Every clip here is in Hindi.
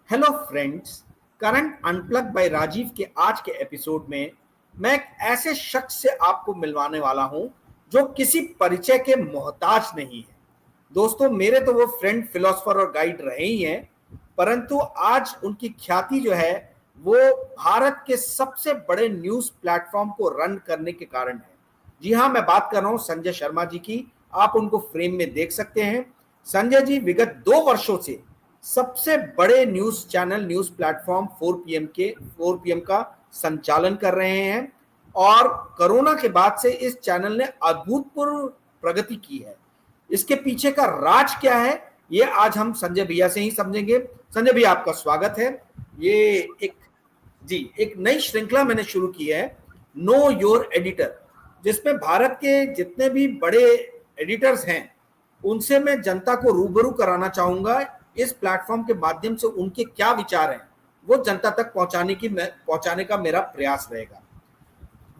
Hello friends. Current unplug by Rajiv के आज के एपिसोड में मैं एक ऐसे शख्स से आपको मिलवाने वाला हूं जो किसी परिचय के मोहताज नहीं है। दोस्तों, मेरे तो वो फ्रेंड, फिलोसोफर और गाइड रहे ही हैं, परंतु आज उनकी ख्याति जो है वो भारत के सबसे बड़े न्यूज प्लेटफॉर्म को रन करने के कारण है। जी हाँ, मैं बात कर रहा हूं संजय शर्मा जी की। आप उनको फ्रेम में देख सकते हैं। संजय जी विगत 2 वर्षों से सबसे बड़े news channel, news platform 4 PM का संचालन कर रहे हैं और कोरोना के बाद से इस चैनल ने अभूतपूर्व प्रगति की है। इसके पीछे का राज क्या है, ये आज हम संजय भैया से ही समझेंगे। संजय भैया, आपका स्वागत है। ये एक एक नई श्रृंखला मैंने शुरू की है, नो योर एडिटर, जिसमें भारत के जितने भी बड़े एडिटर्स हैं उनसे मैं जनता को रूबरू कराना चाहूंगा। इस प्लेटफॉर्म के माध्यम से उनके क्या विचार हैं वो जनता तक पहुंचाने का मेरा प्रयास रहेगा।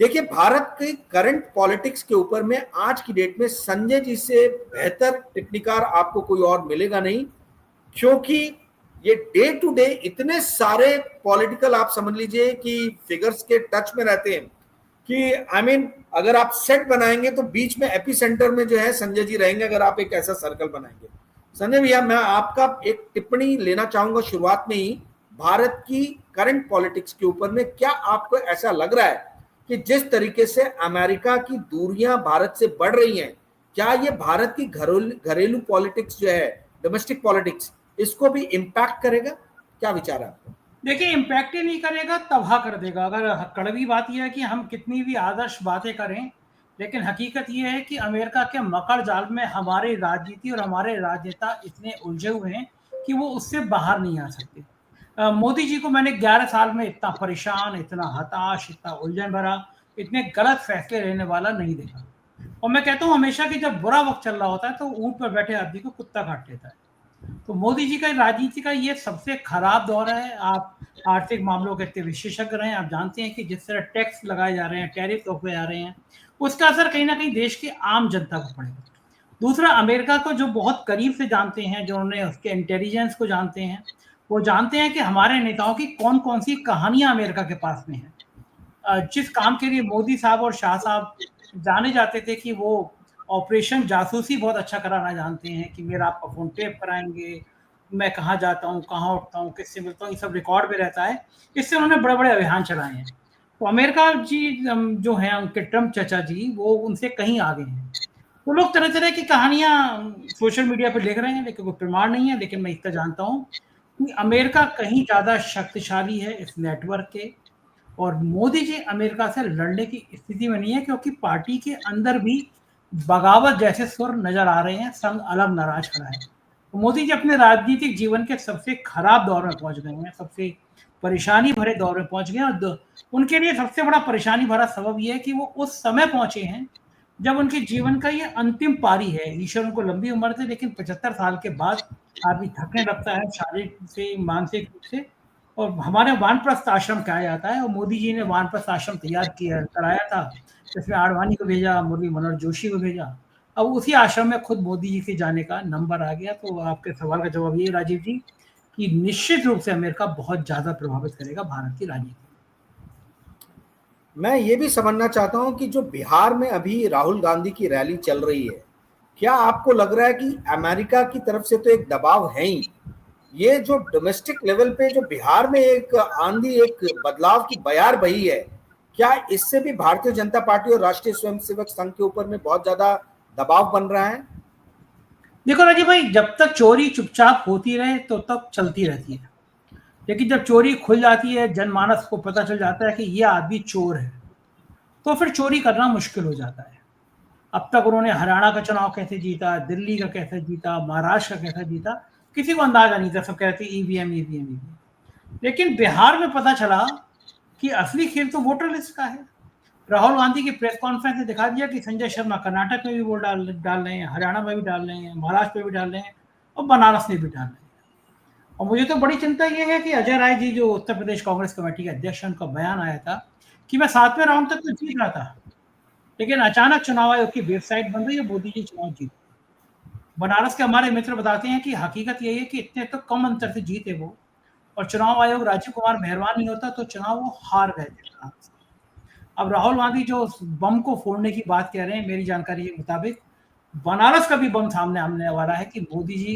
देखिए, भारत के करंट पॉलिटिक्स के ऊपर में आज की डेट में संजय जी से बेहतर टिप्पणीकार आपको कोई और मिलेगा नहीं, क्योंकि ये डे टू डे इतने सारे पॉलिटिकल, आप समझ लीजिए कि फिगर्स के टच में रहते हैं कि अगर आप सेट बनाएंगे तो बीच में एपी सेंटर में जो है संजय जी रहेंगे, अगर आप एक ऐसा सर्कल बनाएंगे। संजय भैया, मैं आपका एक टिप्पणी लेना चाहूंगा शुरुआत में ही भारत की करंट पॉलिटिक्स के ऊपर में। क्या आपको ऐसा लग रहा है कि जिस तरीके से अमेरिका की दूरियां भारत से बढ़ रही हैं, क्या ये भारत की घरेलू पॉलिटिक्स जो है, डोमेस्टिक पॉलिटिक्स, इसको भी इम्पैक्ट करेगा? क्या विचार है आपका? देखिए, इम्पैक्ट ही नहीं करेगा, तबाह कर देगा। अगर कड़वी बात यह है कि हम कितनी भी आदर्श बातें करें, लेकिन हकीकत यह है कि अमेरिका के मकर जाल में हमारी राजनीति और हमारे राजनेता इतने उलझे हुए हैं कि वो उससे बाहर नहीं आ सकते। मोदी जी को मैंने 11 साल में इतना परेशान, इतना हताश, इतना उलझन भरा, इतने गलत फैसले लेने वाला नहीं देखा। और मैं कहता हूँ हमेशा कि जब बुरा वक्त चल रहा होता है तो ऊँट पर बैठे आदमी को कुत्ता काट लेता है। तो मोदी जी का राजनीति का ये सबसे खराब दौर है। आप आर्थिक मामलों के इतने विशेषज्ञ रहे हैं, आप जानते हैं कि जिस तरह टैक्स लगाए जा रहे हैं, टैरिफ रोके जा रहे हैं, उसका असर कहीं ना कहीं देश की आम जनता को पड़ेगा। दूसरा, अमेरिका को जो बहुत करीब से जानते हैं, जो उन्हें उसके इंटेलिजेंस को जानते हैं, वो जानते हैं कि हमारे नेताओं की कौन कौन सी कहानियां अमेरिका के पास में है। जिस काम के लिए मोदी साहब और शाह साहब जाने जाते थे कि वो ऑपरेशन जासूसी बहुत अच्छा कराना जानते हैं, कि मेरा आपका फ़ोन टेप कराएँगे, मैं कहाँ जाता हूँ, कहाँ उठता हूँ, किससे मिलता हूँ, ये सब रिकॉर्ड में रहता है। इससे उन्होंने बड़े-बड़े अभियान चलाए हैं। तो अमेरिका जी जो हैं उनके ट्रम्प चाचा जी, वो उनसे कहीं आगे हैं। वो लोग तरह-तरह की कहानियाँ सोशल मीडिया पे लिख रहे हैं, लेकिन कोई प्रमाण नहीं है। लेकिन मैं इतना जानता हूँ कि अमेरिका कहीं ज़्यादा शक्तिशाली है इस नेटवर्क के, और मोदी जी अमेरिका से लड़ने की स्थिति में नहीं है, क्योंकि पार्टी के अंदर भी बगावत जैसे सुर नजर आ रहे हैं, संघ अलग नाराज खड़ा है। तो मोदी जी अपने राजनीतिक जीवन के सबसे खराब दौर में पहुंच गए हैं, सबसे परेशानी भरे दौर में पहुंच गए हैं। और उनके लिए सबसे बड़ा परेशानी भरा सबब यह है कि वो उस समय पहुंचे हैं जब उनके जीवन का ये अंतिम पारी है। ईश्वर उनको लंबी उम्र दे, लेकिन 75 साल के बाद आदमी थकने लगता है, शारीरिक से, मानसिक रूप से। और हमारे वानप्रस्थ आश्रम कहा जाता है, और मोदी जी ने वानप्रस्थ आश्रम तैयार किया कराया था, जिसमें आडवाणी को भेजा, मुरली मनोहर जोशी को भेजा। अब उसी आश्रम में खुद मोदी जी के जाने का नंबर आ गया। तो आपके सवाल का जवाब ये राजीव जी, कि निश्चित रूप से अमेरिका बहुत ज़्यादा प्रभावित करेगा भारत की राजनीति। मैं ये भी समझना चाहता हूं कि जो बिहार में अभी राहुल गांधी की रैली चल रही है, क्या आपको लग रहा है कि अमेरिका की तरफ से तो एक दबाव है ही, ये जो डोमेस्टिक लेवल पे जो बिहार में एक आंधी, एक बदलाव की बयार बही है, क्या इससे भी भारतीय जनता पार्टी और राष्ट्रीय स्वयंसेवक संघ के ऊपर में बहुत ज्यादा दबाव बन रहा है? देखो राजीव भाई, जब तक चोरी चुपचाप होती रहे तो तक चलती रहती है, लेकिन जब चोरी खुल जाती है, जनमानस को पता चल जाता है कि ये आदमी चोर है, तो फिर चोरी करना मुश्किल हो जाता है। अब तक उन्होंने हरियाणा का चुनाव कैसे जीता, दिल्ली का कैसे जीता, महाराष्ट्र का कैसे जीता, किसी को अंदाजा नहीं था। सब कहते ईवीएम ईवीएम ईवीएम। लेकिन बिहार में पता चला कि असली खेल तो वोटर लिस्ट का है। राहुल गांधी की प्रेस कॉन्फ्रेंस ने दिखा दिया कि संजय शर्मा कर्नाटक में भी वोट डाल डाल रहे हैं, हरियाणा में भी डाल रहे हैं, महाराष्ट्र में भी डाल रहे हैं, और बनारस में भी डाल रहे हैं। और मुझे तो बड़ी चिंता ये है कि अजय राय जी, जो उत्तर प्रदेश कांग्रेस कमेटी के अध्यक्ष हैं, उनका बयान आया था कि मैं 7वें राउंड तक तो जीत रहा था, लेकिन अचानक चुनाव आयोग की वेबसाइट बन रही है, मोदी जी चुनाव जीत। बनारस के हमारे मित्र बताते हैं कि हकीकत यही है कि इतने तो कम अंतर से जीते वो, और चुनाव आयोग राजीव कुमार मेहरबान नहीं होता तो चुनाव वो हार गए थे। अब राहुल गांधी जो बम को फोड़ने की बात कह रहे हैं, मेरी जानकारी के मुताबिक बनारस का भी बम सामने आने वाला है कि मोदी जी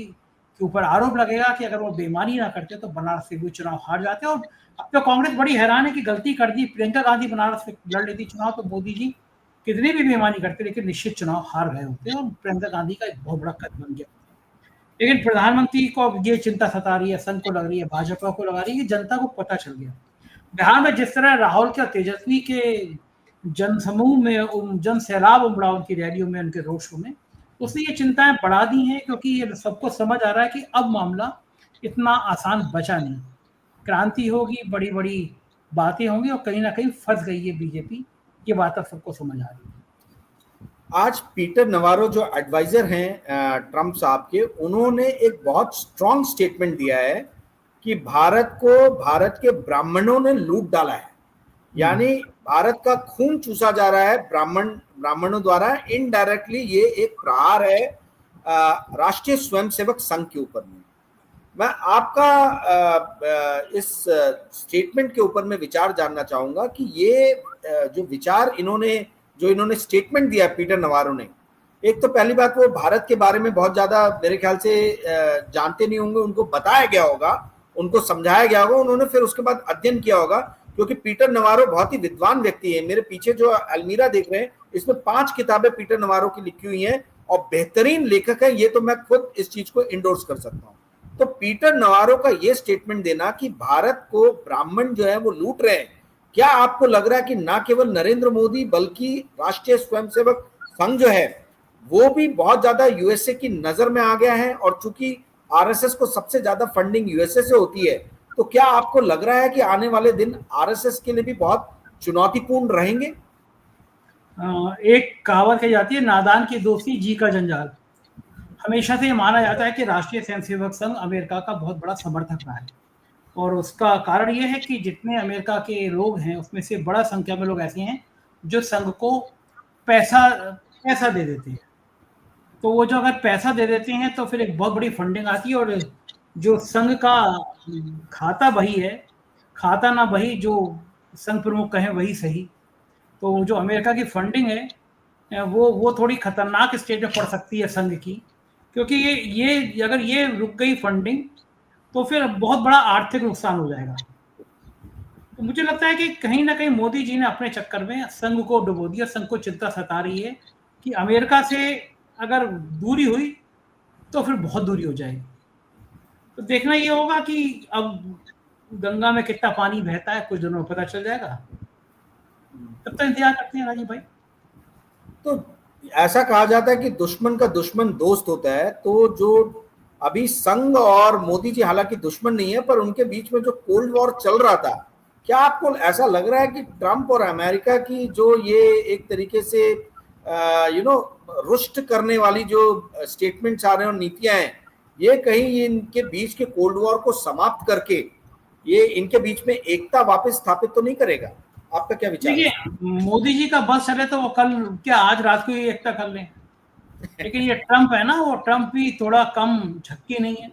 के ऊपर आरोप लगेगा कि अगर वो बेईमानी ना करते तो बनारस से भी चुनाव हार जाते। और अब तो कांग्रेस बड़ी हैरान है कि गलती कर दी, प्रियंका गांधी बनारस से लड़ लेती चुनाव तो मोदी जी कितनी भी बेईमानी करते लेकिन निश्चित चुनाव हार गए होते और प्रियंका गांधी का एक बहुत बड़ा कद बन गया। लेकिन प्रधानमंत्री को अब ये चिंता सता रही है, संघ को लग रही है, भाजपा को लगा रही है कि जनता को पता चल गया बिहार में जिस तरह राहुल के तेजस्वी के जनसमूह में जन सैलाब उमड़ा उनकी रैलियों में, उनके रोड शो में, उसने ये चिंताएं बढ़ा दी हैं क्योंकि ये सबको समझ आ रहा है कि अब मामला इतना आसान बचा नहीं। क्रांति होगी, बड़ी बड़ी बातें होंगी और कहीं ना कहीं फंस गई है बीजेपी। ये बात अब सबको समझ आ रही है। आज पीटर नवारो जो एडवाइजर हैं ट्रंप साहब के, उन्होंने एक बहुत स्ट्रॉन्ग स्टेटमेंट दिया है कि भारत के ब्राह्मणों ने लूट डाला है, यानी भारत का खून चूसा जा रहा है ब्राह्मणों द्वारा। इनडायरेक्टली ये एक प्रहार है राष्ट्रीय स्वयंसेवक संघ के ऊपर में। मैं आपका इस स्टेटमेंट के ऊपर में विचार जानना चाहूंगा कि ये जो विचार इन्होंने स्टेटमेंट दिया पीटर नवारो ने, एक तो पहली बात वो भारत के बारे में बहुत ज्यादा मेरे ख्याल से जानते नहीं होंगे, उनको बताया गया होगा, उनको समझाया गया होगा, उन्होंने फिर उसके बाद अध्ययन किया होगा, क्योंकि पीटर नवारो बहुत ही विद्वान व्यक्ति है। मेरे पीछे जो अलमीरा देख रहे हैं इसमें 5 किताबें पीटर नवारो की लिखी हुई हैं और बेहतरीन लेखक है, ये तो मैं खुद इस चीज को इंडोर्स कर सकता हूँ। तो पीटर नवारो का ये स्टेटमेंट देना कि भारत को ब्राह्मण जो है वो लूट रहे हैं, क्या आपको लग रहा है कि ना केवल नरेंद्र मोदी बल्कि राष्ट्रीय स्वयंसेवक संघ जो है वो भी बहुत ज्यादा यूएसए की नजर में आ गया है? और चूंकि आरएसएस को सबसे ज्यादा फंडिंग यूएसए से होती है, तो क्या आपको लग रहा है कि आने वाले दिन आरएसएस के लिए भी बहुत चुनौतीपूर्ण रहेंगे? एक कहावत कही जाती है, नादान की दोस्ती जी का जंजाल। हमेशा से ये माना जाता है कि राष्ट्रीय स्वयंसेवक संघ अमेरिका का बहुत बड़ा समर्थक रहा है और उसका कारण ये है कि जितने अमेरिका के लोग हैं उसमें से बड़ा संख्या में लोग ऐसे हैं जो संघ को पैसा पैसा दे देते हैं। तो वो जो अगर पैसा दे देते हैं तो फिर एक बहुत बड़ी फंडिंग आती है और जो संघ का खाता बही है, खाता ना बही, जो संघ प्रमुख कहें वही सही। तो जो अमेरिका की फंडिंग है वो थोड़ी खतरनाक स्टेज में पड़ सकती है संघ की, क्योंकि ये अगर ये रुक गई फंडिंग तो फिर बहुत बड़ा आर्थिक नुकसान हो जाएगा। तो मुझे लगता है कि कहीं ना कहीं मोदी जी ने अपने चक्कर में संघ को डुबो दिया। संघ को चिंता सता रही है कि अमेरिका से अगर दूरी हुई तो फिर बहुत दूरी हो जाएगी। तो देखना ये होगा कि अब गंगा में कितना पानी बहता है, कुछ दिनों में पता चल जाएगा। तब तक इंतजार करते हैं राजीव भाई। तो ऐसा कहा जाता है कि दुश्मन का दुश्मन दोस्त होता है, तो जो अभी संघ और मोदी जी हालांकि दुश्मन नहीं है, पर उनके बीच में जो कोल्ड वॉर चल रहा था, क्या आपको ऐसा लग रहा है कि ट्रंप और अमेरिका की जो ये एक तरीके से रुष्ट करने वाली जो स्टेटमेंट्स आ रहे हैं और नीतियां हैं, ये कहीं इनके बीच के कोल्ड वॉर को समाप्त करके ये इनके बीच में एकता वापस स्थापित तो नहीं करेगा? आपका क्या विचार है? मोदी जी का बस चले तो वो कल क्या आज रात को ही एकता कर लें, लेकिन ये ट्रंप है ना, वो ट्रंप भी थोड़ा कम झक्की नहीं है,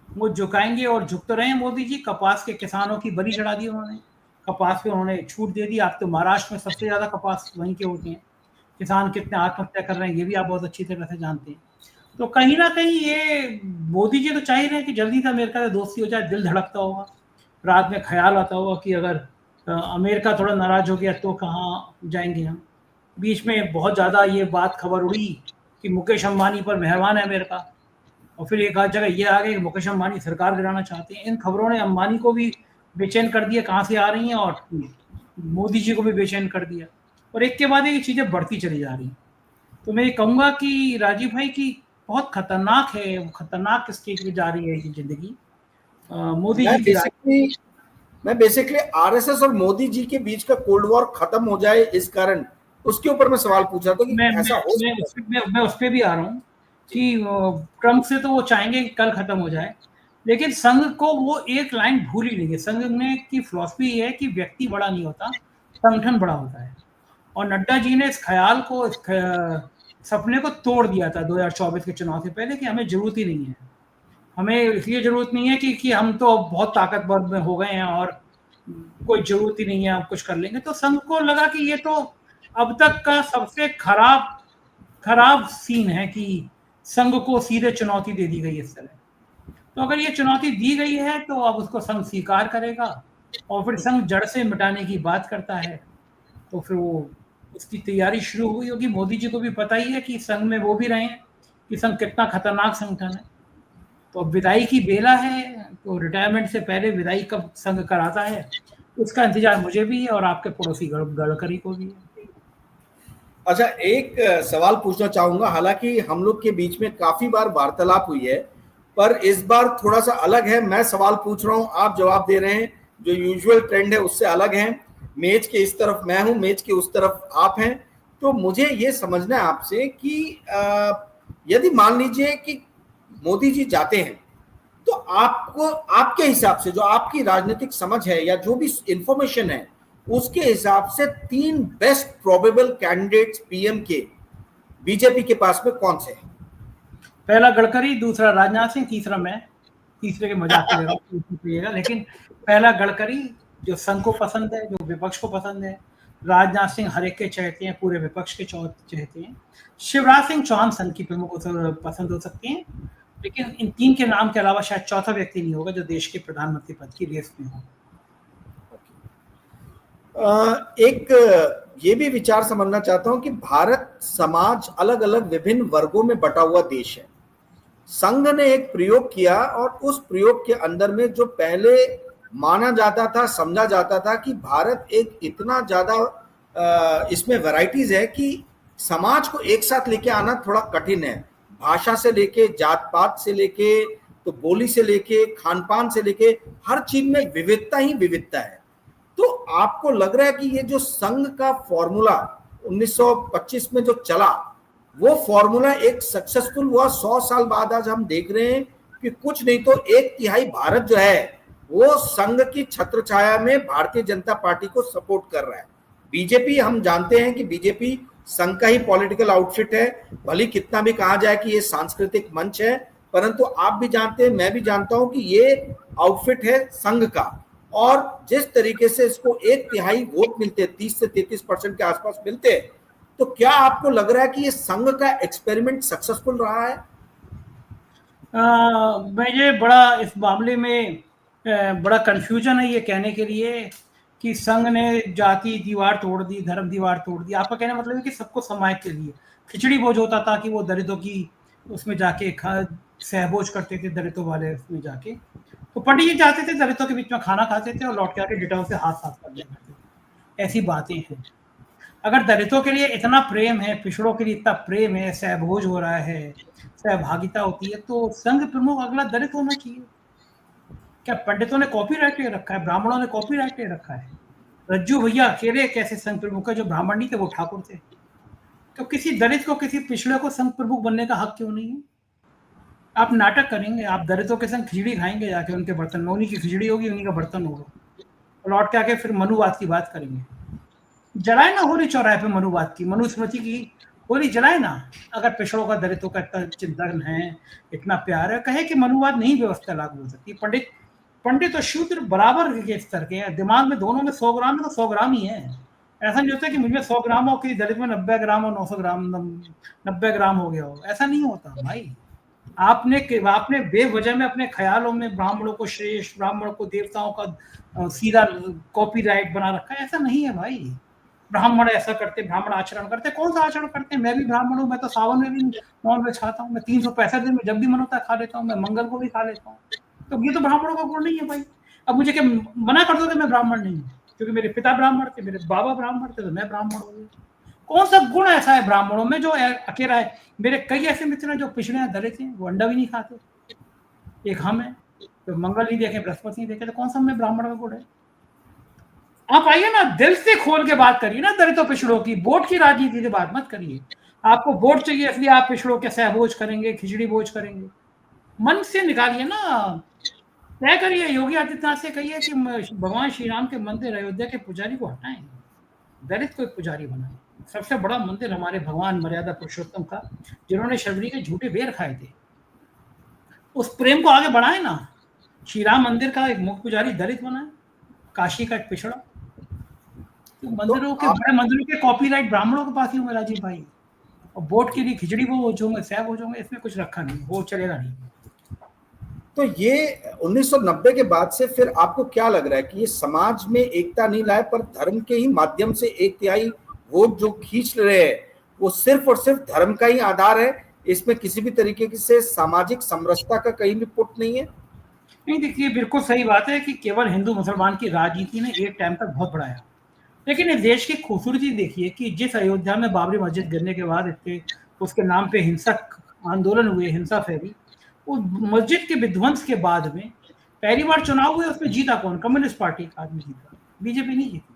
वो झुकाएंगे और झुक तो रहे हैं। मोदी जी कपास के किसानों की बलि चढ़ा दी उन्होंने, कपास पे उन्होंने छूट दे दी। आप तो महाराष्ट्र में सबसे ज्यादा कपास वहीं के होते हैं, किसान कितने आत्महत्या कर रहे हैं ये भी आप बहुत अच्छी तरह से जानते हैं। तो कहीं ना कहीं ये मोदी जी तो चाह रहे हैं कि जल्दी से अमेरिका से दोस्ती हो जाए। दिल धड़कता होगा, रात में ख्याल आता होगा कि अगर अमेरिका थोड़ा नाराज हो गया तो कहाँ जाएंगे हम। बीच में बहुत ज़्यादा ये बात खबर उड़ी कि मुकेश अंबानी पर मेहरबान है अमेरिका, और फिर एक आध जगह ये आ गया कि मुकेश अंबानी सरकार गिराना चाहते हैं। इन खबरों ने अंबानी को भी बेचैन कर दिया कहाँ से आ रही हैं, और मोदी जी को भी बेचैन कर दिया, और एक के बाद एक चीज़ें बढ़ती चली जा रही हैं। तो मैं ये कहूँगा कि राजीव भाई की बहुत खतरनाक है, खतरनाक स्टेज पे जा रही है ये जिंदगी मोदी जी की। मैं बेसिकली आरएसएस और मोदी जी के बीच का कोल्ड वॉर खत्म हो जाए इस कारण, उसके ऊपर मैं सवाल पूछ रहा था कि ऐसा हो सकता है? मैं उस पर भी आ रहा हूँ कि ट्रंप से तो वो चाहेंगे कि कल खत्म हो जाए, लेकिन संघ को वो एक लाइन भूल ही नहीं है। संघ में की फिलॉसफी है कि व्यक्ति बड़ा नहीं होता, संगठन बड़ा होता है। और नड्डा जी ने इस ख्याल को, इस सपने को तोड़ दिया था 2024 के चुनाव से पहले कि हमें जरूरत ही नहीं है। हमें इसलिए जरूरत नहीं है कि हम तो बहुत ताकतवर में हो गए हैं और कोई जरूरत ही नहीं है, हम कुछ कर लेंगे। तो संघ को लगा कि ये तो अब तक का सबसे खराब खराब सीन है कि संघ को सीधे चुनौती दे दी गई इस तरह। तो अगर ये चुनौती दी गई है तो अब उसको संघ स्वीकार करेगा और फिर संघ जड़ से मिटाने की बात करता है। तो फिर वो उसकी तैयारी शुरू हुई होगी। मोदी जी को भी पता ही है कि संघ में वो भी रहे हैं कि संघ कितना खतरनाक संगठन है। तो अब विदाई की बेला है, तो रिटायरमेंट से पहले विदाई कब संघ कराता है उसका इंतजार मुझे भी है और आपके पड़ोसी गडकरी को भी है। अच्छा, एक सवाल पूछना चाहूंगा। हालांकि हम लोग के बीच में काफी बार वार्तालाप हुई है, पर इस बार थोड़ा सा अलग है। मैं सवाल पूछ रहा हूं, आप जवाब दे रहे हैं। जो यूजुअल ट्रेंड है उससे अलग है। मेज के इस तरफ मैं हूं, मेज के उस तरफ आप हैं। तो मुझे ये समझना है आपसे कि यदि मान लीजिए कि मोदी जी जाते हैं, तो आपको, आपके हिसाब से, जो आपकी राजनीतिक समझ है या जो भी इंफॉर्मेशन है, उसके हिसाब से 3 बेस्ट प्रोबेबल कैंडिडेट्स पीएम के बीजेपी के पास में कौन से हैं? पहला गडकरी, दूसरा राजनाथ सिंह, तीसरा मैं। तीसरे के मजाक ले रहा हूँ, लेकिन पहला गडकरी जो संघ को पसंद है, जो विपक्ष को पसंद है। राजनाथ सिंह हर एक के चाहते हैं, पूरे विपक्ष के चाहते हैं। शिवराज सिंह चौहान संघ की प्रमुख पसंद हो सकती हैं, लेकिन इन 3 के नाम के अलावा शायद चौथा व्यक्ति नहीं होगा जो देश के प्रधानमंत्री पद की रेस में हो। एक ये भी विचार समझना चाहता हूं कि भारत समाज अलग अलग विभिन्न वर्गों में बटा हुआ देश है। संघ ने एक प्रयोग किया और उस प्रयोग के अंदर में जो पहले माना जाता था, समझा जाता था कि भारत एक इतना ज्यादा इसमें वैरायटीज है कि समाज को एक साथ लेके आना थोड़ा कठिन है। भाषा से लेके, जात पात से लेके, तो बोली से लेके, खान पान से लेके, हर चीज में विविधता ही विविधता है। तो आपको लग रहा है कि ये जो संघ का फॉर्मूला 1925 में जो चला, वो फॉर्मूला एक सक्सेसफुल हुआ? 100 साल बाद आज हम देख रहे हैं कि कुछ नहीं तो 1/3 भारत जो है वो संघ की छत्र छाया में भारतीय जनता पार्टी को सपोर्ट कर रहा है। बीजेपी, हम जानते हैं कि बीजेपी संघ का ही पॉलिटिकल आउटफिट है। भले कितना भी कहा जाए कि ये सांस्कृतिक मंच है, परंतु आप भी जानते हैं, मैं भी जानता हूं कि ये आउटफिट है संघ का। और जिस तरीके से इसको 1/3 वोट मिलते, 30 से 33% के आसपास मिलते, तो क्या आपको लग रहा है कि ये संघ का एक्सपेरिमेंट सक्सेसफुल रहा है? मुझे बड़ा इस मामले में बड़ा कंफ्यूजन है ये कहने के लिए कि संघ ने जाति दीवार तोड़ दी, धर्म दीवार तोड़ दी। आपका कहने मतलब है कि सबको समाज के लिए खिचड़ी भोज होता था कि वो दलितों की उसमें जाके सहभोज करते थे, दलितों वाले उसमें जाके। तो पंडित जी जाते थे, दलितों के बीच में खाना खाते थे और लौट के आके डिटॉल से हाथ साफ कर दिया करते थे। ऐसी बातें हैं। अगर दलितों के लिए इतना प्रेम है, पिछड़ों के लिए इतना प्रेम है, सहभोज हो रहा है, सहभागिता होती है, तो संघ प्रमुख अगला दलित होना चाहिए। क्या पंडितों ने कॉपीराइट ले रखा है? ब्राह्मणों ने कॉपीराइट ले रखा है? रज्जू भैया अकेले कैसे संघ प्रमुख है? जो ब्राह्मण नहीं थे वो ठाकुर थे। तो किसी दलित को, किसी पिछड़े को संघ प्रमुख बनने का हक क्यों नहीं है? आप नाटक करेंगे, आप दलितों के संग खिचड़ी खाएंगे जाके उनके बर्तन में, उन्हीं की खिचड़ी होगी, उन्हीं का बर्तन होगा, लौट के आके फिर मनुवाद की बात करेंगे। जलाए ना होली चौराहे पे मनुवाद की, मनुस्मृति की होली जलाए ना। अगर पिछड़ों का, दलितों का इतना चिंतन है, इतना प्यार है, कहे कि मनुवाद नहीं व्यवस्था लागू हो सकती। पंडित पंडित और शूद्र बराबर के स्तर के हैं, दिमाग में दोनों में 100 ग्राम है तो 100 ग्राम ही है। ऐसा नहीं होता कि मुझे 100 ग्राम हो, कि दलित में 90 ग्राम और 900 ग्राम 90 ग्राम हो गया हो। ऐसा नहीं होता भाई। आपने बेवजह में अपने ख्यालों में ब्राह्मणों को श्रेष्ठ, ब्राह्मणों को देवताओं का सीधा कॉपीराइट बना रखा है। ऐसा नहीं है भाई। ब्राह्मण ऐसा करते, ब्राह्मण आचरण करते। कौन सा आचरण करते हैं? मैं भी ब्राह्मण हूँ, मैं तो सावन में भी नॉन वेज खाता हूँ, मैं 365 दिन में जब भी मन होता है खा लेता हूँ, मैं मंगल को भी खा लेता हूँ। तो ये तो ब्राह्मणों का गुण नहीं है भाई। अब मुझे क्या मना कर दो कि मैं ब्राह्मण नहीं हूँ? क्योंकि मेरे पिता ब्राह्मण थे, मेरे बाबा ब्राह्मण थे, तो मैं ब्राह्मण हो गया। कौन सा गुण ऐसा है ब्राह्मणों में जो अकेला है? मेरे कई ऐसे मित्र हैं जो पिछड़े हैं, दलित हैं, वो अंडा भी नहीं खाते। एक हम है तो मंगल नहीं देखे, बृहस्पति नहीं देखे, तो कौन सा हमें ब्राह्मण का गुण है? आप आइए ना, दिल से खोल के बात करिए ना दलितों पिछड़ों की। वोट की राजनीति से बात मत करिए। आपको वोट चाहिए इसलिए आप पिछड़ों के सहभोज करेंगे, खिचड़ी भोज करेंगे। मन से निकालिए ना, तय करिए। योगी आदित्यनाथ से कहिए कि भगवान श्री राम के मंदिर अयोध्या के पुजारी को हटाएं, दलित को एक पुजारी बनाए। सबसे बड़ा मंदिर हमारे भगवान मर्यादा पुरुषोत्तम का, जिन्होंने शबरी के झूठे बेर खाए थे। उस प्रेम को आगे बढ़ाए ना। श्री राम मंदिर का एक मुख्य पुजारी दलित बना है, काशी का एक पिछड़ा। तो तो मंदिरों के, आप, बड़े मंदिरों के कॉपीराइट ब्राह्मणों के पास ही होंगे राजीव भाई। और वोट के लिए खिचड़ी वो होंगे, सैब हो जाएंगे, इसमें कुछ रखा नहीं, वो चलेगा नहीं। तो ये 1990 के बाद से फिर आपको क्या लग रहा है कि ये समाज में एकता नहीं लाए, पर धर्म के ही माध्यम से एक तिहाई वोट जो खींच रहे हैं वो सिर्फ और सिर्फ धर्म का ही आधार है, इसमें किसी भी तरीके से सामाजिक समरसता का कहीं भी पुट नहीं है? नहीं, देखिए बिल्कुल सही बात है कि केवल हिंदू मुसलमान की राजनीति ने एक टाइम तक बहुत बढ़ाया, लेकिन इस देश की खूबसूरती देखिए कि जिस अयोध्या में बाबरी मस्जिद गिरने के बाद इतने उसके नाम पे हिंसक आंदोलन हुए, हिंसा फैली, उस मस्जिद के विध्वंस के बाद में पहली बार चुनाव हुए, उसमें जीता कौन? कम्युनिस्ट पार्टी का आदमी जीता, बीजेपी नहीं जीती।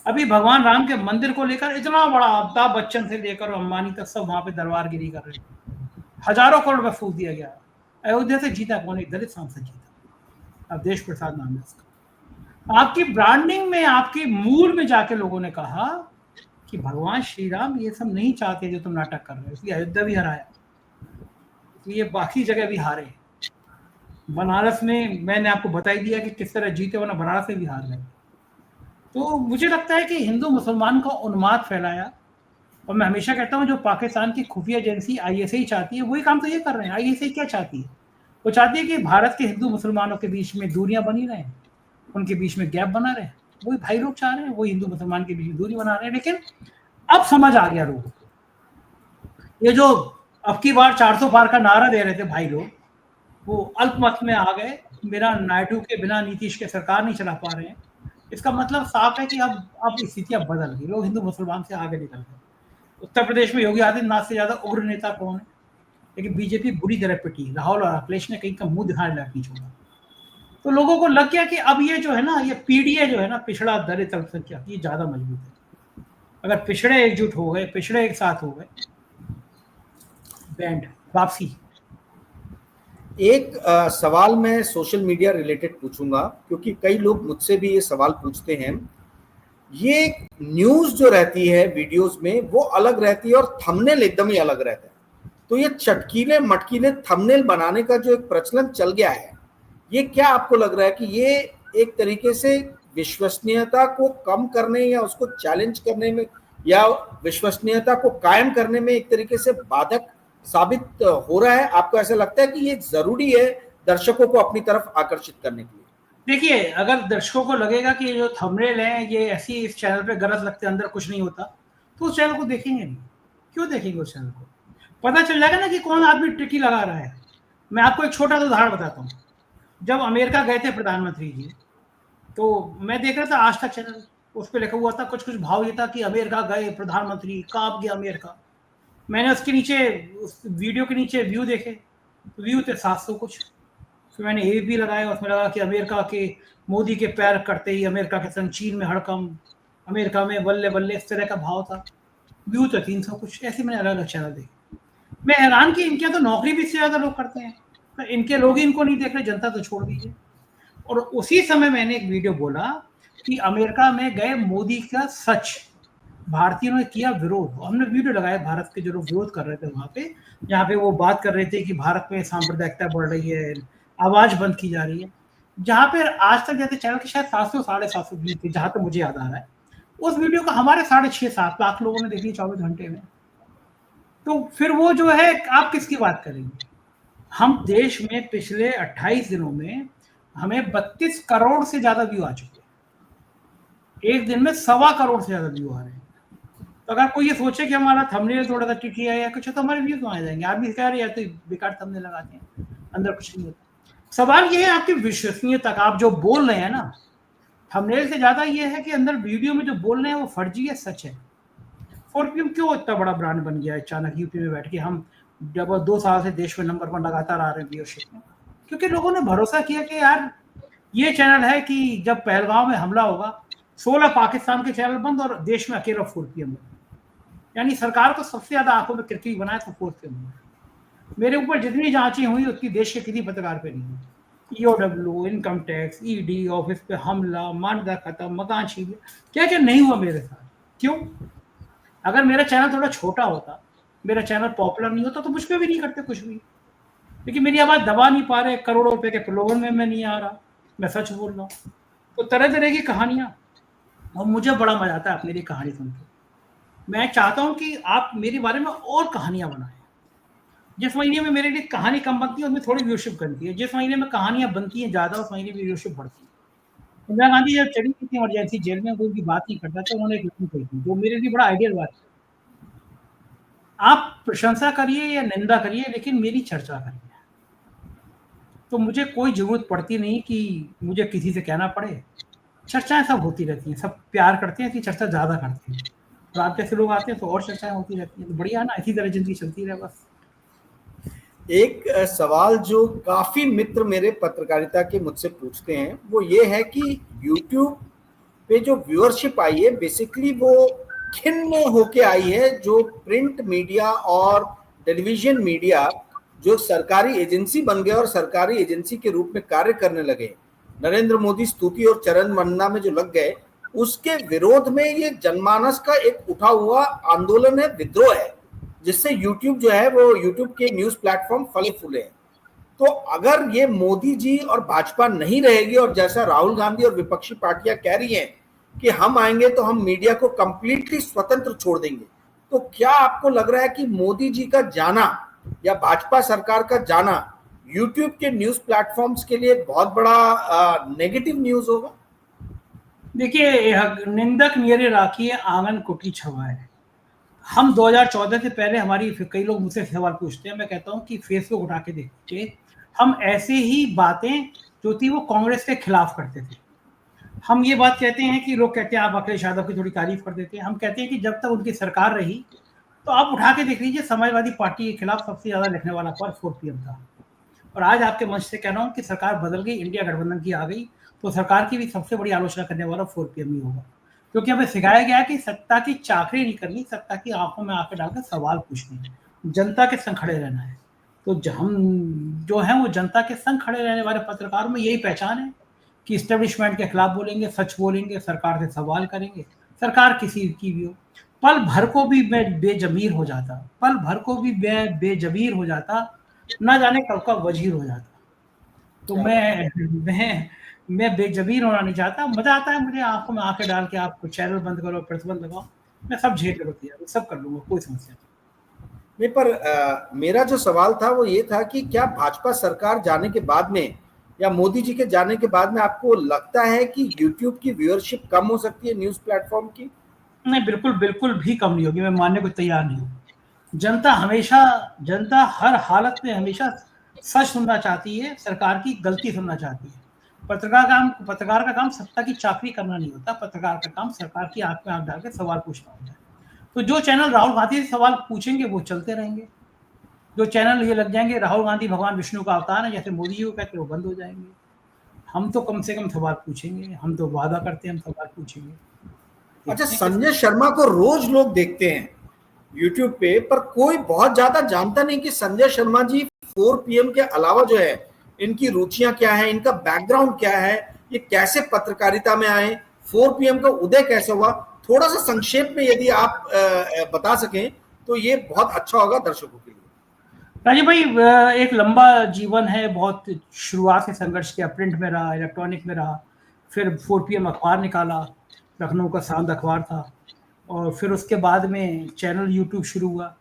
अभी भगवान राम के मंदिर को लेकर इतना बड़ा, अमिताभ बच्चन से लेकर अंबानी तक सब वहां पे दरबारगिरी कर रहे थे, हजारों करोड़ में फूक दिया गया। अयोध्या से जीता कौन? एक दलित सांसद जीता, अवधेश प्रसाद नाम है उसका। आपकी ब्रांडिंग में, आपके मूल में जाके लोगों ने कहा कि भगवान श्री राम ये सब नहीं चाहते जो तुम नाटक कर रहे हो, इसलिए अयोध्या भी हराया, ये बाकी जगह भी हारे। बनारस में मैंने आपको बता ही दिया कि किस तरह जीते, वरना बनारस में भी हार गए। तो मुझे लगता है कि हिंदू मुसलमान का उन्माद फैलाया, और मैं हमेशा कहता हूँ जो पाकिस्तान की खुफिया एजेंसी आईएसआई चाहती है वही काम तो ये कर रहे हैं। आईएसआई क्या चाहती है? वो चाहती है कि भारत के हिंदू मुसलमानों के बीच में दूरियां बनी रहें, उनके बीच में गैप बना रहे। वही भाई लोग चाह रहे हैं, वही हिंदू मुसलमान के बीच में दूरी बना रहे हैं। लेकिन अब समझ आ गया लोगों को, ये जो अब की बार 400 पार का नारा दे रहे थे भाई लोग, वो अल्पमत में आ गए। बिना नायडू के, बिना नीतीश के सरकार नहीं चला पा रहे हैं। इसका मतलब साफ है कि अब स्थितियां बदल गई, लोग हिंदू मुसलमान से आगे निकल गए। उत्तर प्रदेश में योगी आदित्यनाथ से ज्यादा उग्र नेता कौन है? लेकिन बीजेपी बुरी तरह पिटी, राहुल और अखिलेश ने कहीं का मुंह दिखाने लायक नहीं छोड़ा। तो लोगों को लग गया कि अब ये जो है ना, ये पीडीए जो है ना, पिछड़ा दलित अल्पसंख्यक, ये ज्यादा मजबूत है। अगर पिछड़े एकजुट हो गए, पिछड़े एक साथ हो गए, बैंड वापसी। एक सवाल मैं सोशल मीडिया रिलेटेड पूछूंगा, क्योंकि कई लोग मुझसे भी ये सवाल पूछते हैं। ये न्यूज जो रहती है वीडियोस में वो अलग रहती है और थंबनेल एकदम ही अलग रहता है। तो ये चटकीले मटकीले थंबनेल बनाने का जो एक प्रचलन चल गया है, ये क्या आपको लग रहा है कि ये एक तरीके से विश्वसनीयता को कम करने या उसको चैलेंज करने में या विश्वसनीयता को कायम करने में एक तरीके से बाधक साबित हो रहा है? आपको ऐसा लगता है कि ये जरूरी है दर्शकों को अपनी तरफ आकर्षित करने के लिए? देखिए, अगर दर्शकों को लगेगा कि जो थंबनेल है ये ऐसी इस चैनल पे गलत लगते हैं, अंदर कुछ नहीं होता, तो उस चैनल को देखेंगे नहीं। क्यों देखेंगे उस चैनल को? पता चल जाएगा ना कि कौन आदमी टिकी लगा रहा है। मैं आपको एक छोटा सा उदाहरण बताता हूँ। जब अमेरिका गए थे प्रधानमंत्री जी, तो मैं देख रहा था आज तक चैनल, उस पर लिखा हुआ था कुछ कुछ भाव ये था कि अमेरिका गए प्रधानमंत्री, कांप गया अमेरिका। मैंने उसके नीचे, उस वीडियो के नीचे व्यू देखे, व्यू थे 700 कुछ। फिर मैंने एबीपी लगाया, उसमें लगा कि अमेरिका के मोदी के पैर करते ही अमेरिका के संग चीन में हड़कंप, अमेरिका में बल्ले बल्ले, इस तरह का भाव था। व्यू तो 300 कुछ। ऐसे मैंने अलग अलग चैनल देखे। मैं हैरान कि इनके तो नौकरी भी इससे ज्यादा लोग करते हैं, तो इनके लोग ही इनको नहीं देख रहे, जनता तो छोड़ दीजिए। और उसी समय मैंने एक वीडियो बोला कि अमेरिका में गए मोदी का सच, भारतीयों ने किया विरोध। हमने वीडियो लगाया भारत के जो लोग विरोध कर रहे थे वहां पे, जहाँ पे वो बात कर रहे थे कि भारत में सांप्रदायिकता बढ़ रही है, आवाज बंद की जा रही है। जहाँ पे आज तक जैसे चैनल के शायद 700 750 व्यूज थे, जहां तक मुझे याद आ रहा है। उस वीडियो को हमारे 6.5-7 लाख लोगों ने देख लिया 24 घंटे में। तो फिर वो जो है, आप किसकी बात करेंगे? हम देश में पिछले 28 दिनों में हमें 32 करोड़ से ज्यादा व्यू आ चुके हैं। एक दिन में 1.25 करोड़ से ज्यादा व्यू आ रहे हैं। तो अगर कोई ये सोचे कि हमारा थंबनेल थोड़ा सा टिकी है या कुछ है, तो हमारे व्यूज आ जाएंगे। आदमी कह रहे हैं तो बेकार थंबनेल लगाते हैं, अंदर कुछ नहीं होता। सवाल ये है आपकी विश्वसनीयता का, आप जो बोल रहे हैं ना, थंबनेल से ज्यादा ये है कि अंदर वीडियो में जो बोल रहे हैं वो फर्जी है, सच है। फॉरक्यूम क्यों इतना बड़ा ब्रांड बन गया है अचानक यूपी में बैठ के? हम जब 2 साल से देश में नंबर 1 लगातार आ रहे हैं व्यूअरशिप में, क्योंकि लोगों ने भरोसा किया कि यार ये चैनल है कि जब पहलगांव में हमला होगा, 16 पाकिस्तान के चैनल बंद और देश में अकेला 4PM। यानी सरकार को सबसे ज्यादा आंखों में किरकिरी बनाया तो 4PM। मेरे ऊपर जितनी जांचें हुई उतनी देश के किसी पत्रकार पे नहीं हुई। EOW, income tax, ED office पे हमला, मानदा खत्म, मकान छीन लिया, क्या क्या नहीं हुआ मेरे साथ। क्यों? अगर मेरा चैनल थोड़ा छोटा होता, मेरा चैनल पॉपुलर नहीं होता, तो मुझ पे भी नहीं करते कुछ भी। लेकिन मेरी आवाज़ दबा नहीं पा रहे, करोड़ों रुपए के प्रलोभन में मैं नहीं आ रहा, मैं सच बोल रहा हूँ। तो तरह-तरह की कहानियाँ, और मुझे बड़ा मज़ा आता है अपनी ये कहानी सुन के। मैं चाहता हूँ कि आप मेरे बारे में और कहानियाँ बनाएँ। जिस महीने में मेरे लिए कहानी कम बनती है, उसमें थोड़ी व्यूअरशिप बनती है। जिस महीने में कहानियाँ बनती हैं ज़्यादा, उस महीने में व्यूअरशिप बढ़ती है। इंदिरा गांधी जब चली गई थी इमरजेंसी जेल में, कोई उनकी बात नहीं करता, तो उन्होंने एक लाइन कही थी, जो मेरे लिए बड़ा आइडियल बात है। आप प्रशंसा करिए या निंदा करिए, लेकिन मेरी चर्चा करिए। तो मुझे कोई ज़रूरत पड़ती नहीं कि मुझे किसी से कहना पड़े। चर्चाएँ सब होती रहती हैं, सब प्यार करते हैं, इसलिए चर्चा ज़्यादा करते हैं। और आप जैसे लोग आते हैं तो और चर्चाएँ होती रहती हैं। तो बढ़िया है ना, इसी तरह ज़िंदगी चलती रहे बस। एक सवाल जो काफी मित्र मेरे पत्रकारिता के मुझसे पूछते हैं वो ये है कि YouTube पे जो व्यूअरशिप आई है बेसिकली वो खिन्न होके आई है, जो प्रिंट मीडिया और टेलीविजन मीडिया जो सरकारी एजेंसी बन गए और सरकारी एजेंसी के रूप में कार्य करने लगे, नरेंद्र मोदी स्तुति और चरण वंदना में जो लग गए, उसके विरोध में ये जनमानस का एक उठा हुआ आंदोलन है, विद्रोह है, जिससे यूट्यूब जो है वो यूट्यूब के न्यूज प्लेटफॉर्म फले फूले हैं। तो अगर ये मोदी जी और भाजपा नहीं रहेगी और जैसा राहुल गांधी और विपक्षी पार्टियां कह रही हैं कि हम आएंगे तो हम मीडिया को कंप्लीटली स्वतंत्र छोड़ देंगे, तो क्या आपको लग रहा है कि मोदी जी का जाना या भाजपा सरकार का जाना यूट्यूब के न्यूज प्लेटफॉर्म्स के लिए बहुत बड़ा नेगेटिव न्यूज होगा? देखिए, निंदक नियरे राखिए आंगन कुटी छवाए। हम 2014 से पहले, हमारी कई लोग मुझसे सवाल पूछते हैं, मैं कहता हूँ कि फेसबुक उठा के देखिए, हम ऐसे ही बातें जो थी वो कांग्रेस के खिलाफ करते थे। हम ये बात कहते हैं कि लोग कहते हैं आप अखिलेश यादव की थोड़ी तारीफ कर देते हैं। हम कहते हैं कि जब तक उनकी सरकार रही, तो आप उठा के देख लीजिए, समाजवादी पार्टी के खिलाफ सबसे ज्यादा लिखने वाला पर 4PM था। और आज आपके मंच से कह रहा हूँ कि सरकार बदल गई, इंडिया गठबंधन की आ गई, तो सरकार की भी सबसे बड़ी आलोचना करने वाला 4PM ही होगा। क्योंकि हमें सिखाया गया कि सत्ता की चाकरी नहीं करनी, सत्ता की आंखों में आंखें डालकर सवाल पूछने हैं, जनता के संग खड़े रहना है। तो हम जो हैं वो जनता के संग खड़े रहने वाले पत्रकारों में यही पहचान है कि इस्टेब्लिशमेंट के खिलाफ बोलेंगे, सच बोलेंगे, सरकार से सवाल करेंगे, सरकार किसी की भी हो। पल भर को भी मैं बेजमीर हो जाता, पल भर को भी मैं बेजमीर हो जाता, ना जाने कब का वजीर हो जाता। तो मैं बेजमीर होना नहीं चाहता। मजा आता है मुझे आंखों में आंखें डाल के, आप चैनल बंद करो, प्रतिबंध लगाओ, मैं सब झेल लेती है, सब कर लूंगा, कोई समस्या नहीं। नहीं, पर मेरा जो सवाल था वो ये था कि क्या भाजपा सरकार जाने के बाद में या मोदी जी के जाने के बाद में आपको लगता है कि यूट्यूब की व्यूअरशिप कम हो सकती है न्यूज प्लेटफॉर्म की? नहीं, बिल्कुल बिल्कुल भी कम नहीं होगी, मैं मानने को तैयार नहीं हूँ। जनता हमेशा, जनता हर हालत में हमेशा सच सुनना चाहती है, सरकार की गलती सुनना चाहती है। पत्रकार का काम सत्ता की चाकरी करना नहीं होता, पत्रकार का काम सरकार की आंख में आंख डाल के सवाल पूछना होता है। तो जो चैनल राहुल गांधी से सवाल पूछेंगे वो चलते रहेंगे, जो चैनल ये लग जाएंगे राहुल गांधी भगवान विष्णु का अवतार है जैसे मोदी जी को कहते हैं, वो बंद हो जाएंगे। हम तो कम से कम सवाल पूछेंगे, हम तो वादा करते हैं हम सवाल पूछेंगे। अच्छा, संजय शर्मा को रोज लोग देखते हैं यूट्यूब पे, पर कोई बहुत ज्यादा जानता नहीं कि संजय शर्मा जी 4PM के अलावा जो है इनकी रुचियां क्या है, इनका बैकग्राउंड क्या है, ये कैसे पत्रकारिता में आए, 4PM का उदय कैसे हुआ, थोड़ा सा संक्षेप में यदि आप बता सकें तो ये बहुत अच्छा होगा दर्शकों के लिए। राजीव भाई, एक लंबा जीवन है, बहुत शुरुआत से संघर्ष किया, प्रिंट में रहा, इलेक्ट्रॉनिक में रहा, फिर 4PM अखबार निकाला, लखनऊ का सांद अखबार था, और फिर उसके बाद में चैनल यूट्यूब शुरू हुआ।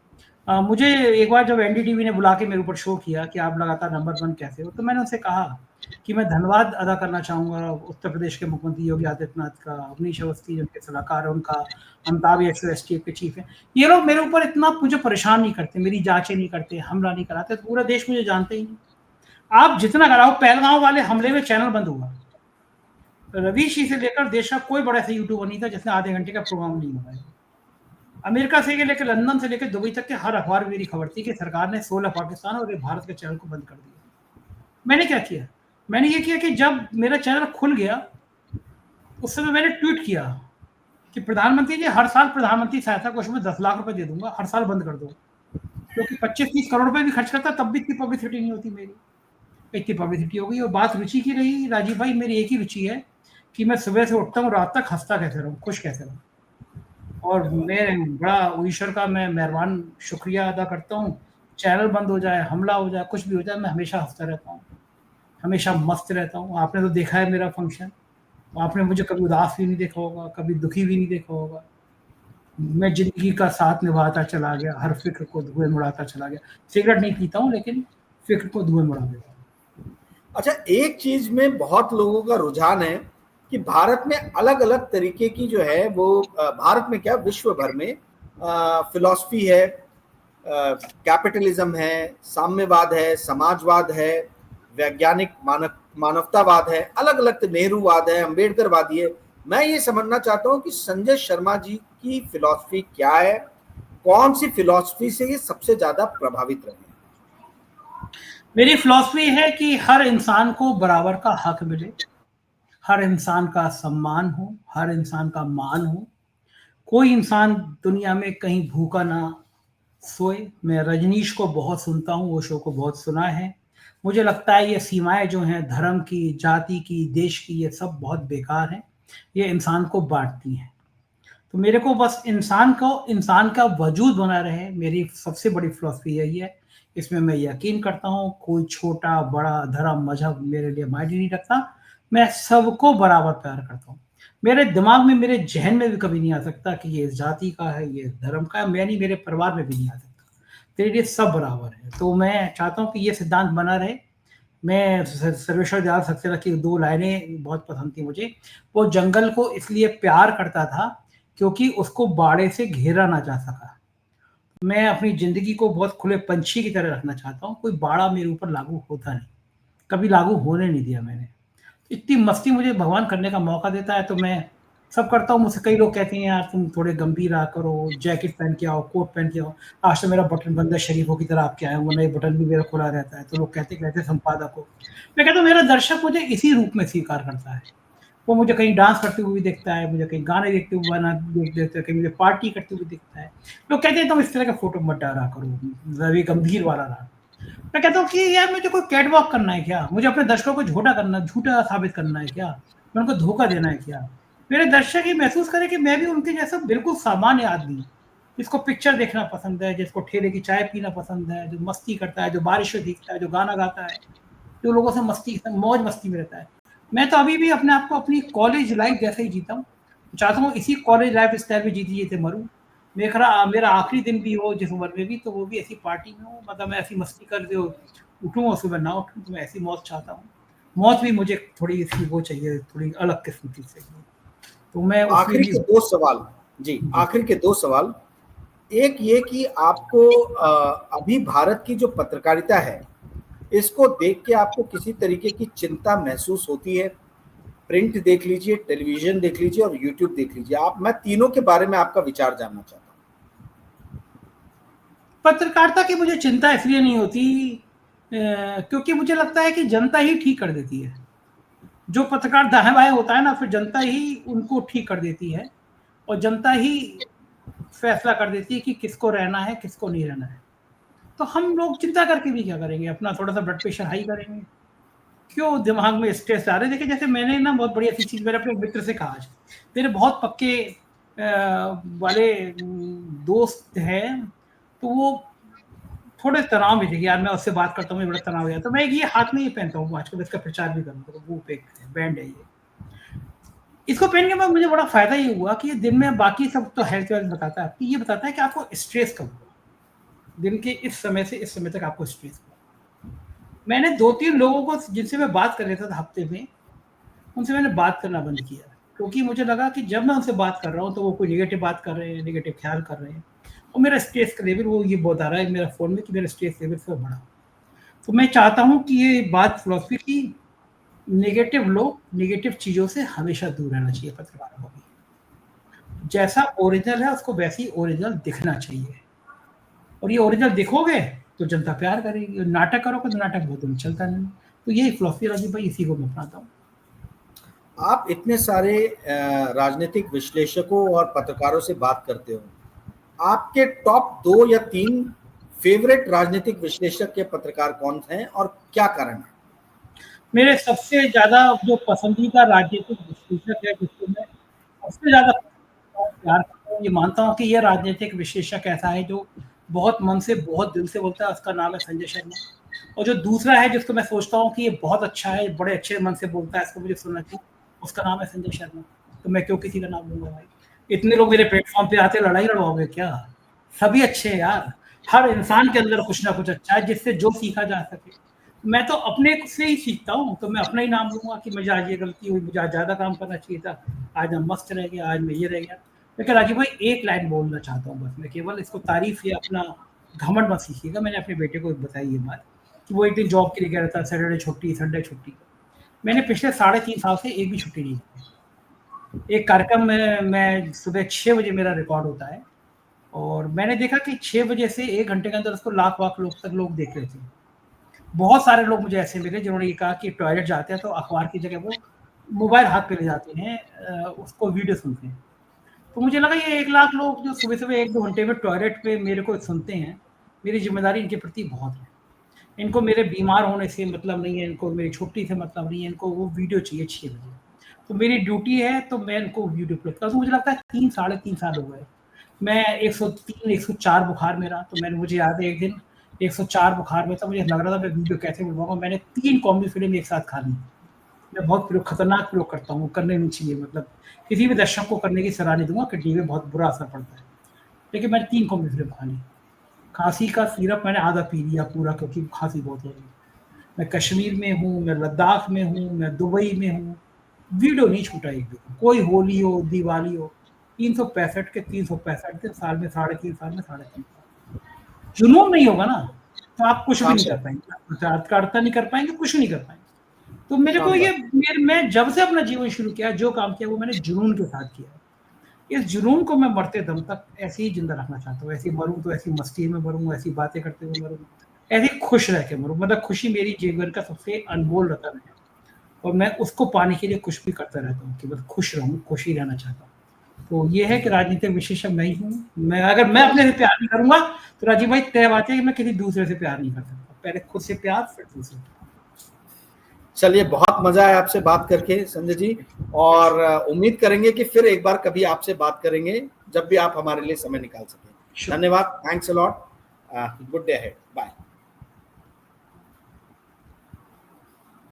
मुझे एक बार जब एनडीटीवी ने बुला के मेरे ऊपर शो किया कि आप लगातार नंबर 1 कैसे हो, तो मैंने उनसे कहा कि मैं धन्यवाद अदा करना चाहूँगा उत्तर प्रदेश के मुख्यमंत्री योगी आदित्यनाथ का, अवनीश अवस्थी जो उनके सलाहकार है उनका, अमिताभ एसटीएफ के चीफ है। ये लोग मेरे ऊपर इतना मुझे परेशान नहीं करते, मेरी जांचें नहीं करते, हमला नहीं कराते, तो पूरा देश मुझे जानते ही नहीं। आप जितना कराओ, पहलगांव वाले हमले में चैनल बंद हुआ, रवीश जी से लेकर देश का कोई बड़ा ऐसा यूट्यूबर नहीं था जिसने आधे घंटे का प्रोग्राम नहीं लगाया। अमेरिका से लेकर लंदन से लेकर दुबई तक के हर अखबार में मेरी खबर थी कि सरकार ने 16 पाकिस्तान और एक भारत के चैनल को बंद कर दिया। मैंने क्या किया, मैंने ये किया कि जब मेरा चैनल खुल गया उस समय मैंने ट्वीट किया कि प्रधानमंत्री जी, हर साल प्रधानमंत्री सहायता कोष में 10 लाख रुपए दे दूंगा, हर साल बंद कर दो। क्योंकि 25-30 करोड़ रुपए भी खर्च करता तब भी इतनी पब्लिसिटी नहीं होती मेरी, इतनी पब्लिसिटी हो गई। और बात रुचि की रही राजीव भाई, मेरी एक ही रुचि है कि मैं सुबह से उठता हूँ रात तक हंसता कैसे रहूँ, खुश कैसे रहूँ। और मैं बड़ा ईश्वर का मैं मेहरबान शुक्रिया अदा करता हूँ चैनल बंद हो जाए, हमला हो जाए, कुछ भी हो जाए, मैं हमेशा हँसता रहता हूँ, हमेशा मस्त रहता हूँ। आपने तो देखा है मेरा फंक्शन, आपने मुझे कभी उदास भी नहीं देखा होगा, कभी दुखी भी नहीं देखा होगा। मैं ज़िंदगी का साथ निभाता चला गया, हर फ़िक्र को धुएँ उड़ाता चला गया। सिगरेट नहीं पीता हूँ, लेकिन फ़िक्र को धुएँ उड़ा देता हूँ। अच्छा, एक चीज में बहुत लोगों का रुझान है कि भारत में अलग-अलग तरीके की जो है वो भारत में क्या विश्व भर में फिलॉसफी है, कैपिटलिज्म है, साम्यवाद है, समाजवाद है, वैज्ञानिक मानवतावाद है, अलग-अलग नेहरूवाद है, अंबेडकरवादी है। मैं ये समझना चाहता हूँ कि संजय शर्मा जी की फिलॉसफी क्या है, कौन सी फिलॉसफी से ये सबसे ज्यादा प्रभावित रहे? मेरी फ़िलॉसफ़ी है कि हर इंसान को बराबर का हक मिले, हर इंसान का सम्मान हो, हर इंसान का मान हो। कोई इंसान दुनिया में कहीं भूखा ना सोए। मैं रजनीश को बहुत सुनता हूँ, वो शो को बहुत सुना है। मुझे लगता है ये सीमाएँ जो हैं धर्म की, जाति की, देश की, ये सब बहुत बेकार हैं। ये इंसान को बाँटती हैं। तो मेरे को बस इंसान का वजूद बना रहे, मेरी सबसे बड़ी फ़िलॉसफ़ी यही है। इसमें मैं यकीन करता हूँ, कोई छोटा, बड़ा, धर्म, मज़हब मेरे लिए मायने नहीं रखता। मैं सबको बराबर प्यार करता हूँ। मेरे दिमाग में, मेरे ज़हन में भी कभी नहीं आ सकता कि ये इस जाति का है, ये धर्म का है, मैं नहीं, मेरे परिवार में भी नहीं आ सकता। तेरे लिए सब बराबर हैं। तो मैं चाहता हूँ कि ये सिद्धांत बना रहे। मैं सर्वेश्वर दयाल सक्सेना की 2 लाइनें बहुत पसंद थी मुझे। वो जंगल को इसलिए प्यार करता था क्योंकि उसको बाड़े से घेरा ना जा सका। मैं अपनी ज़िंदगी को बहुत खुले पंछी की तरह रखना चाहता हूँ, कोई बाड़ा मेरे ऊपर लागू होता नहीं, कभी लागू होने नहीं दिया मैंने। इतनी मस्ती मुझे भगवान करने का मौका देता है तो मैं सब करता हूँ। मुझसे कई लोग कहते हैं यार तुम थोड़े गंभीर रहा करो, जैकेट पहन के आओ, कोट पहन के आओ। आज तो मेरा बटन बंद है, शरीफों की तरह आपके आए हूँ, वरना ये बटन भी मेरा खुला रहता है। तो लोग कहते संपादक हो। मैं कहता हूँ मेरा दर्शक मुझे इसी रूप में स्वीकार करता है। वो मुझे कहीं डांस करते हुए भी देखता है, मुझे कहीं गाने देखते हुए बना देख देता है, कहीं मुझे पार्टी करते हुए दिखता है। लोग कहते हैं तुम इस तरह का फ़ोटो मत डाला करो, रवि गंभीर वाला रहा। मैं कहता हूँ कि यार मुझे कोई कैट वॉक करना है क्या? मुझे अपने दर्शकों को झूठा साबित करना है क्या? मैं उनको धोखा देना है क्या? मेरे दर्शक ये महसूस करें कि मैं भी उनके जैसा बिल्कुल सामान्य आदमी हूँ, जिसको पिक्चर देखना पसंद है, जिसको ठेले की चाय पीना पसंद है, जो मस्ती करता है, जो बारिश में भीगता है, जो गाना गाता है, जो लोगों से मौज-मस्ती में रहता है। मैं तो अभी भी अपने आप को अपनी कॉलेज लाइफ़ जैसे ही जीता हूँ। चाहता हूँ इसी कॉलेज लाइफ़ स्टाइल में जीते-जीते मरूँ। मेरा आखिरी दिन भी हो जिस उम्र में भी, तो वो भी ऐसी पार्टी में हो, मतलब मैं ऐसी मस्ती करते हुए उठूँ और सुबह ना उठूँ, तो मैं ऐसी मौत चाहता हूँ। मौत भी मुझे थोड़ी-सी वो चाहिए, थोड़ी अलग किस्म की चाहिए। तो मैं उसके आखिरी लिए के 2 सवाल। जी, जी। आखिर के 2 सवाल। एक ये कि आपको अभी भारत की जो पत्रकारिता है, इसको देख के आपको किसी तरीके की चिंता महसूस होती है? प्रिंट देख लीजिए, टेलीविज़न देख लीजिए और यूट्यूब देख लीजिए। मैं तीनों के बारे में आपका विचार जानना चाहता हूँ। पत्रकारिता की मुझे चिंता इसलिए नहीं होती क्योंकि मुझे लगता है कि जनता ही ठीक कर देती है। जो पत्रकार दाएँ-बाएँ होता है ना, फिर जनता ही उनको ठीक कर देती है और जनता ही फैसला कर देती है कि किसको रहना है, किसको नहीं रहना है। तो हम लोग चिंता करके भी क्या करेंगे? अपना थोड़ा-सा ब्लड प्रेशर हाई करेंगे। क्यों दिमाग में स्ट्रेस डालें? देखिए, जैसे मैंने ना बहुत बढ़िया सी चीज़ मैंने अपने मित्र से कहा आज। मेरे बहुत पक्के वाले दोस्त हैं, तो वो थोड़े तनाव में थे कि यार मैं उससे बात करता हूँ, मुझे बड़ा तनाव हो जाता है। तो मैं ये हाथ में ये पहनता हूँ आजकल, इसका प्रचार भी करूँगा, तो वो पे बैंड है ये। इसको पहन के बाद मुझे बड़ा फ़ायदा ये हुआ कि ये दिन में बाकी सब तो हेल्थ-वेल्थ बताता है आपकी, ये बताता है कि आपको स्ट्रेस कब हुआ। दिन के इस समय से इस समय तक आपको स्ट्रेस हुआ। मैंने 2-3 लोगों को जिनसे मैं बात कर लेता था हफ्ते में, उनसे मैंने बात करना बंद किया। क्योंकि मुझे लगा कि जब मैं उनसे बात कर रहा हूँ, तो वो कोई नेगेटिव बात कर रहे हैं, नेगेटिव ख़्याल कर रहे हैं और मेरा स्ट्रेस का लेवल वो ये बता रहा है मेरा फ़ोन में कि मेरा स्ट्रेस लेवल थोड़ा बढ़ा। तो मैं चाहता हूँ कि ये बात फ़िलॉसफ़ी की, नेगेटिव लोग, नेगेटिव चीज़ों से हमेशा दूर रहना चाहिए पत्रकारों को भी। जैसा ओरिजिनल है उसको वैसे ही ओरिजिनल दिखना चाहिए और ये ओरिजिनल दिखोगे तो जनता प्यार करेगी और नाटक करोगे तो नाटक बहुत दिन चलता नहीं। तो यही फ़िलॉसफ़ी राजीव भाई, इसी को मैं अपनाता हूँ। आप इतने सारे राजनीतिक विश्लेषकों और पत्रकारों से बात करते हो। आपके टॉप 2 या 3 फ़ेवरेट राजनीतिक विश्लेषक या पत्रकार कौन हैं और क्या कारण है? मेरे सबसे ज़्यादा जो पसंदीदा राजनीतिक विश्लेषक है, जिसको मैं सबसे ज़्यादा प्यार करता हूँ, ये मानता हूँ कि ये राजनीतिक विश्लेषक ऐसा है जो बहुत मन से, बहुत दिल से बोलता है, उसका नाम है संजय शर्मा। और जो दूसरा है जिसको मैं सोचता हूँ कि ये बहुत अच्छा है, बड़े अच्छे मन से बोलता है, इसको मुझे सुनना चाहिए, उसका नाम है संजय शर्मा। तो मैं क्यों किसी का नाम लूंगा भाई? इतने लोग मेरे प्लेटफॉर्म पे आते, लड़ाई लड़वाओगे क्या? सभी अच्छे हैं यार, हर इंसान के अंदर कुछ ना कुछ अच्छा है जिससे जो सीखा जा सके। मैं तो अपने से ही सीखता हूँ, तो मैं अपना ही नाम लूंगा कि मुझे आज ये गलती हुई, मुझे आज ज़्यादा काम करना चाहिए था, आज मैं मस्त रह गया, आज मैं ये रह गया। लेकिन राजीव भाई एक लाइन बोलना चाहता हूँ बस, मैं केवल इसको तारीफ या अपना घमंड मत सीखिएगा। मैंने अपने बेटे को बताई ये बात कि वो एक दिन जॉब के लिए कह रहा था, सैटरडे छुट्टी, संडे छुट्टी। मैंने पिछले 3.5 साल से एक भी छुट्टी नहीं की। एक कार्यक्रम में मैं सुबह 6 बजे मेरा रिकॉर्ड होता है, और मैंने देखा कि 6 बजे से 1 घंटे के अंदर उसको लाख लोग तक लोग देख रहे थे। बहुत सारे लोग मुझे ऐसे मिले जिन्होंने ये कहा कि टॉयलेट जाते हैं तो अखबार की जगह वो मोबाइल हाथ पे ले जाते हैं, उसको वीडियो सुनते हैं। तो मुझे लगा ये 1 लाख लोग जो सुबह-सुबह 1-2 घंटे में टॉयलेट पे मेरे को सुनते हैं, मेरी ज़िम्मेदारी इनके प्रति बहुत है। इनको मेरे बीमार होने से मतलब नहीं है, इनको मेरी छुट्टी से मतलब नहीं है, इनको वो वीडियो चाहिए 6 बजे। तो मेरी ड्यूटी है, तो मैं इनको वीडियो अपलोड करता हूँ। मुझे लगता है 3 साढ़े 3 साल हो गए। मैं 103, 104 बुखार मेरा, तो मैंने, मुझे याद है एक दिन 104 बुखार में था, मुझे लग रहा था मैं वीडियो कैसे बनवाऊँगा, मैंने 3 कॉम्बी फिल्म एक साथ खा ली। मैं बहुत प्रयोग, खतरनाक प्रयोग करता हूँ, करने नहीं चाहिए, मतलब किसी भी दर्शक को करने की सलाह नहीं दूँगा, किडनी पे बहुत बुरा असर पड़ता है। लेकिन मैंने 3 कॉम्बी फिल्म खा ली। खाँसी का सिरप मैंने आधा पी लिया पूरा, क्योंकि खाँसी बहुत हो रही है। मैं कश्मीर में हूँ, मैं लद्दाख में हूँ, मैं दुबई में हूँ, वीडियो नहीं छूटा एक भी। कोई होली हो, दिवाली हो, 365 के 365 दिन, साल में 3.5 साल में 3.5 साल। जुनून नहीं होगा ना, तो आप कुछ भी नहीं कर पाएँगे, पत्रकारिता नहीं कर पाएँगे, कुछ नहीं कर पाएँगे। तो मेरे को ये, मैं जब से अपना जीवन शुरू किया, जो काम किया वो मैंने जुनून के साथ किया। इस जुनून को मैं मरते दम तक ऐसे ही जिंदा रखना चाहता हूँ। ऐसे मरूँ तो ऐसी मस्ती में मरूँ, ऐसी बातें करते हुए मरूँ, ऐसे खुश रह के मरूँ। मतलब खुशी मेरी जीवन का सबसे अनमोल रतन है, और मैं उसको पाने के लिए कुछ भी करता रहता हूँ कि बस खुश रहूँ, खुश ही रहना चाहता हूँ। तो ये है कि राजनीतिक विशेषज्ञ मैं ही हूँ। मैं, अगर मैं अपने से प्यार नहीं करूँगा तो राजीव भाई तय बात है कि मैं किसी दूसरे से प्यार नहीं कर सकता। पहले खुद से प्यार, फिर दूसरे से। चलिए, बहुत मजा आया आपसे बात करके संजय जी, और उम्मीद करेंगे कि फिर एक बार कभी आपसे बात करेंगे, जब भी आप हमारे लिए समय निकाल सकें। धन्यवाद, thanks a lot, good day ahead, bye.